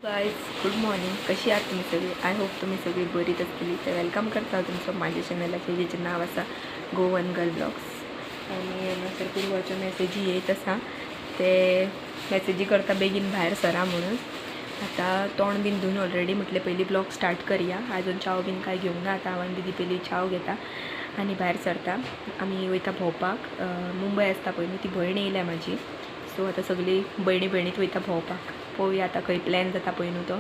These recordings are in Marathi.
Guys good morning. कशी आहात तुम्ही सगळी? आय होप तुम्ही सगळी बरीच असतील. तर वेलकम करता तुमचं माझ्या चॅनलाचे जेचे नाव असा गोवन गर्ल ब्लॉग्स. आणि नंतर पूर्वाच्या मेसेजी येत असा ते मेसेजी करता बेगीन भायर सरा म्हणून. आता तोंड बीन धुवून ऑलरेडी म्हटले पहिली ब्लॉग स्टार्ट करूया. अजून चाव बीन काय घेऊन ना. आता हांवें दीदी पहिली चाव घेता आणि भायर सरता. आम्ही वयता भोंवपाक. मुंबय आसता पळय ती भयण येयल्या म्हाजी. सो आता सगळी भयणी भयणीत वयता भोंवपाक. पळोवया आता खंय प्लॅन जाता पळय न्हू तो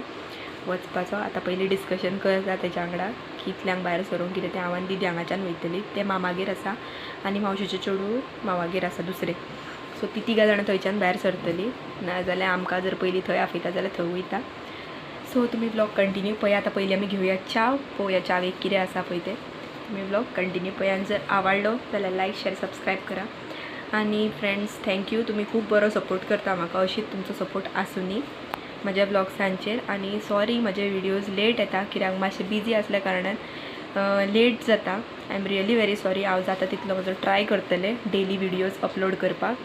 वचपाचो. आता पयलीं डिस्कशन करता तेच्या वांगडा कितल्यांक भायर सरूंक कितें तें. हांव दीदी हांगाच्यान वयतली. ते मामागेर आसा आनी मावशेचें चेडूं मावागेर आसा दुसरें. सो ती तिगा जाणां थंयच्यान भायर सरतलीं. नाजाल्यार आमकां जर पयलीं थंय आफयता जाल्यार थंय वयता. सो तुमी ब्लॉग कंटिन्यू पळया. आतां पयलीं आमी घेवया चाव. पळोवया चावेक कितें आसा पळय तें. तुमी ब्लॉग कंटिन्यू पळया आनी जर आवडलो जाल्यार लायक शेअर सबस्क्रायब करा. आणि फ्रेंड्स थँक्यू, तुम्ही खूप बरो सपोर्ट करता म्हाका. अशीच तुमचो सपोर्ट आसुनी म्हज्या ब्लॉग्सांचेर. आणि सॉरी म्हजे विडियोज लेट येता कित्याक मातशें बिजी आसल्या कारणान लेट जाता. I am really very sorry. हांव जाता तितलो म्हजो ट्राय करतलें डेली विडियोज अपलोड करपाक.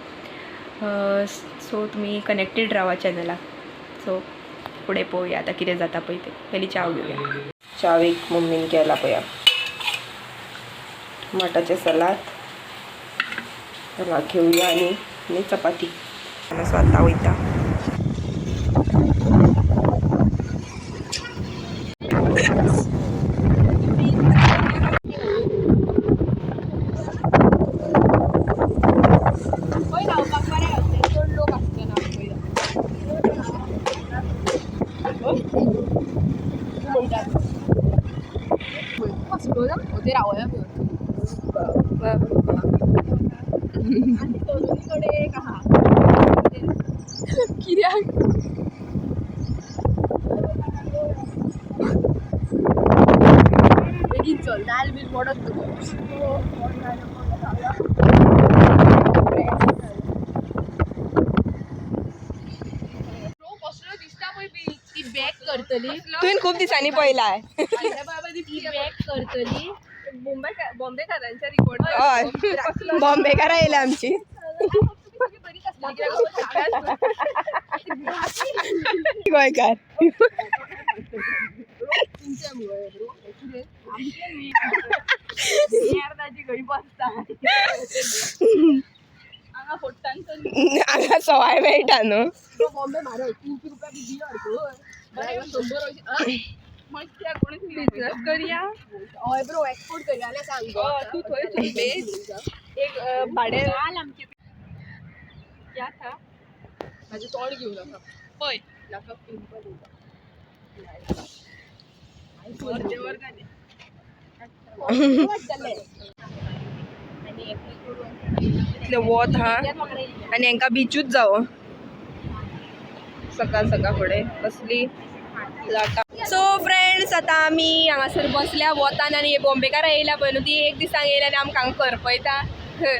सो तुमी कनेक्टेड रावा चॅनलाक. सो फुडें पळोवया आतां कितें जाता पळय तें. पयलीं चाव घेवया. चावेक मम्मीन केला पळया टमाटाचें सलाद. घेवया आनी चपाती. स्वता वयता. दाल बील मोडत ती बॅग करतली. तुवें खूप दिसांनी पळयलाय. ती बॅग करतली. बॉम्बेकारांच्या रिकॉर्ड. हय बॉम्बेकारां येयल्या आमची. गोंयकार. हांगा सवाय मेळटा न्हू. बिजनेस करया. हय ब्रो एक्सपोर्ट करया जाल्यार सांग. तू थंय बेज एक भाडें या था म्हाजें तोंड घेवन आसा पळय नाका पिंपल इतलें वत हा आनी हांकां बिचूच जावो सकाळ सकाळ फुडें कसली लाटा. सो फ्रेंड्स आतां आमी हांगासर बसल्या वतान आनी बॉम्बेकारां येयल्या पळय न्हू. ती एक दिसांक येयल्या आनी आमकां हांगा करपयता.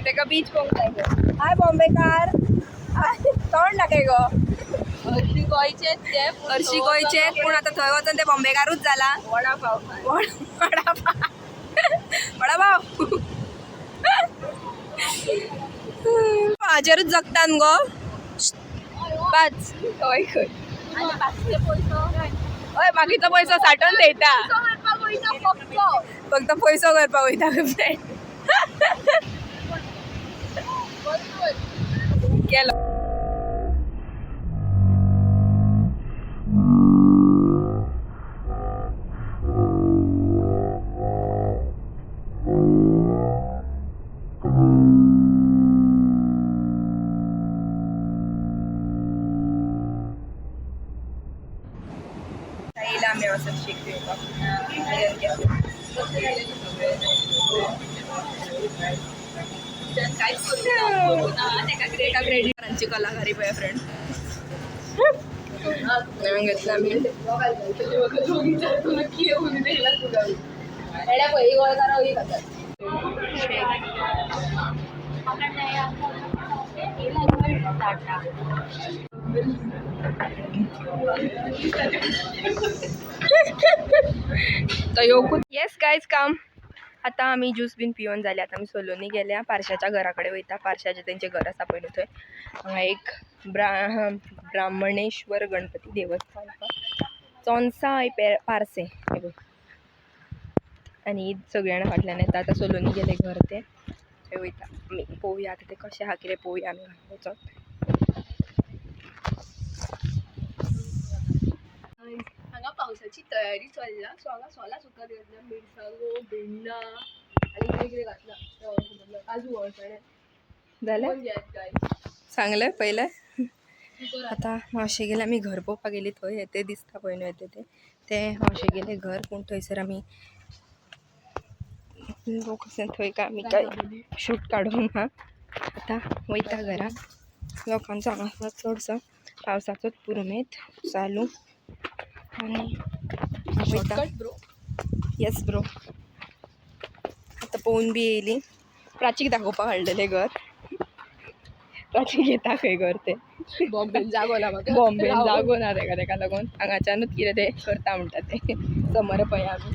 तेका बीच पळोवंक जाय. हाय बॉम्बेकार. तोंड दाखय गो. हरशी गोंयचेच ते. हरशी गोंयचे पूण आतां थंय वचून ते बॉम्बेकारूच जाला. वडा पाव वडा पाव वडा पाव हाजेरूच जगता न्हू गो. पाच हय खंय हय बाकीचो पयसो साठोवन थेयता. फक्त पयसो करपाक वयता फ्रेंड. केलो. आम्ही असं शिकतो क्रेडिटांची कलाकारी पळय फ्रेंड. नवीन घेतला आम्ही. येस गायज काम. आता आम्ही ज्यूस बीन पिवन जाले. आता आम्ही सलोनी गेल्या पार्शाच्या घराकडे वयता. पार्शाचे तेंचे घर आसा पळय थंय. हांगा एक ब्राह्मणेश्वर गणपती देवस्थान आसा. चोनसाय पारसे हे बघ. आणि सगळ्यांना फाटल्यान येता. आता सोलोनी गेले घर ते वयता. आमी पोवया आता ते कशें आहा कितें पोवया आमी वचोन. हांगा पावसाची तयारी चल्ला. सो हांगा सोला सुद्दां घातला, मिरसांगो, भिंडा आनी कितें कितें घातला. काजू अळसाणे जालें सांगलें पयलें. आता मावशे गेले आमी घर पळोवपाक गेली. थंय येते दिसता पळय न्हू येते ते मावशे गेले घर. पूण थंयसर आमी थंय काय आमी काय शूट काडूंक ना. आता वयता घरा. लोकांचो हांगा चडसो पावसाचोच पुरुमेत चालू. आनी वयता. Yes bro. आता पोवन बी येयली. प्राचीक दाखोवपाक हाडलेलें घर. प्राची घेता खंय घर ते बॉम्बेन जागो ना म्हाका. बॉम्बेन जागो ना तेका लागून हांगाच्यानूच कितें ते करता म्हणटा ते. समोर पळय आमी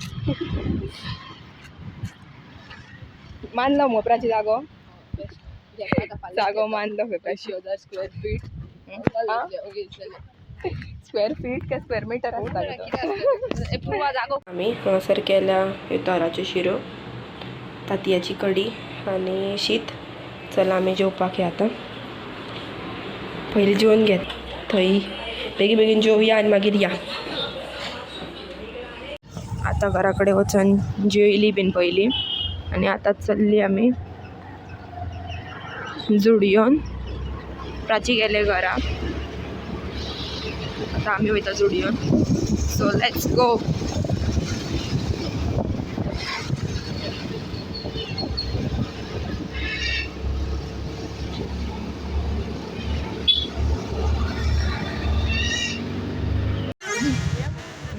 मानलो मगो प्राची जागो. जागो मानलो खंय Prachi. 50,000 square feet. Square feet काय स्क्वेअर मीटर आसता पूर्वा जागो. आमी हांगासर केल्या तोराच्यो शिरो, तांतयाची कडी आनी शीत. चला आमी जेवपाक या आतां. पयलीं जेवन घेत थंय बेगीन बेगीन जेवया आनी मागीर या. आतां घरा कडेन वचून जेवली बीन पयलीं आनी आतां चल्ली आमी जुडियोन. प्राची गेले घरा. आतां आमी वयता जुडियोन. So let's go.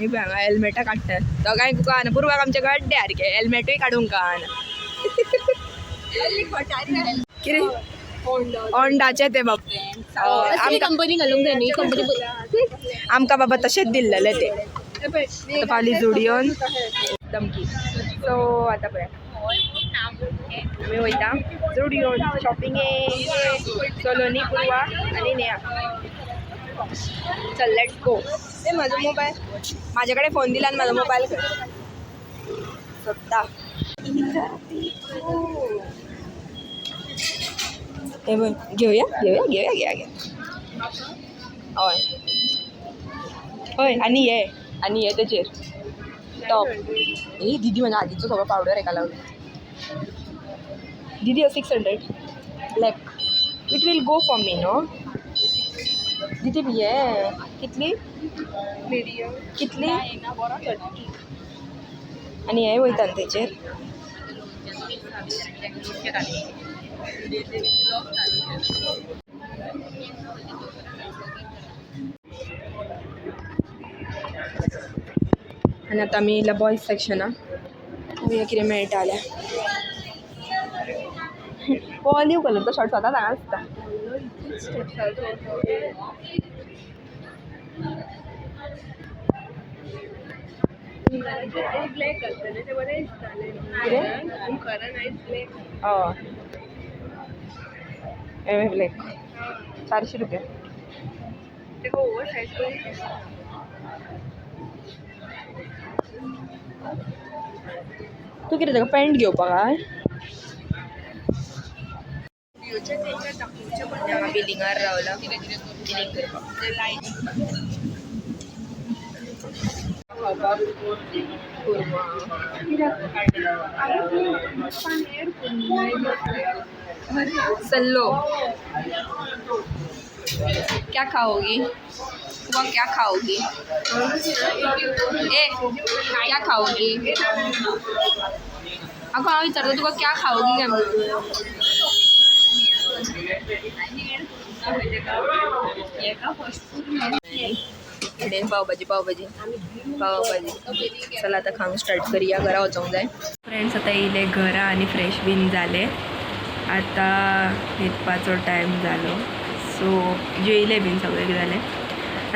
हांगा हेल्मेटां काडटात दोगांय तुका आना. पुर्वाक आमच्या गड्डे सारके हेल्मेटूय काडूंक कळना. कितें होंडाचे ते बाब. कंपनी घालूंक जाय न्ही. कंपनी आमकां बाबा तशेंच दिल्लेले ते. आतां पावली जुडियोन दमकी. सो आतां पळय आमी वयता जुडियोन शॉपिंगेक. सोलोनी, पुर्वा आनी नेहा. चल लेट्स गो. ए म्हाजो मोबायल म्हाजे कडेन फोन दिला आनी म्हाजो मोबायल सोदता. हे बघ घेवया घेवया घेवया घ्या घ्या. हय हय आनी हे तेचेर टॉप. ए दिदी म्हाज्या आधीचो सगळो पावडर हेका लावलो. दिदी 600 black. It will go for me no. दिदी हे कितली मीडियम कितली बरो. आनी हें वयता न्ही तेचेर. आनी आतां आमी येयल्या बॉयज सेक्शना. पळोवया कितें मेळटा जाल्यार. ऑलिव्ह कलरचो शर्ट सदांच हांगा आसता. ब्लॅक घालतले ते बरें दिसताले. खरा नायस ब्लॅक. हय ब्लॅक 400 रुपया. तेका ओवर सायज करून. तूं कितें तेका पॅन्ट घेवपाक आय. हांगा बिलिंगार रावला. बिलिंग करपाक खावपाक कुर्मा. सल्लो क्या खाओगी. वो क्या खाओगी. ए क्या खाओगी. अगो हांव विचारता तुका क्या खाओगी काय म्हणून. पावभाजी पावभाजी पावभाजी. चला आता खावंक स्टार्ट करूया. घरा वचोंक जाय. फ्रेंड्स आता येयले घरा आनी फ्रेश बीन जाले. आता न्हिदपाचो टायम जालो. सो जेयले बीन सगळें जालें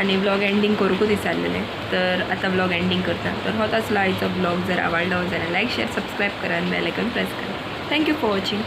आनी ब्लॉग एंडींग करूंकूच विचारलेलें. तर आता ब्लॉग एंडींग करता. तर होच आसलो आयचो ब्लॉग. जर आवडलो जाल्यार लायक शेअर सबस्क्राईब करा आनी बेल आयकॉन प्रेस करा. Thank you for watching.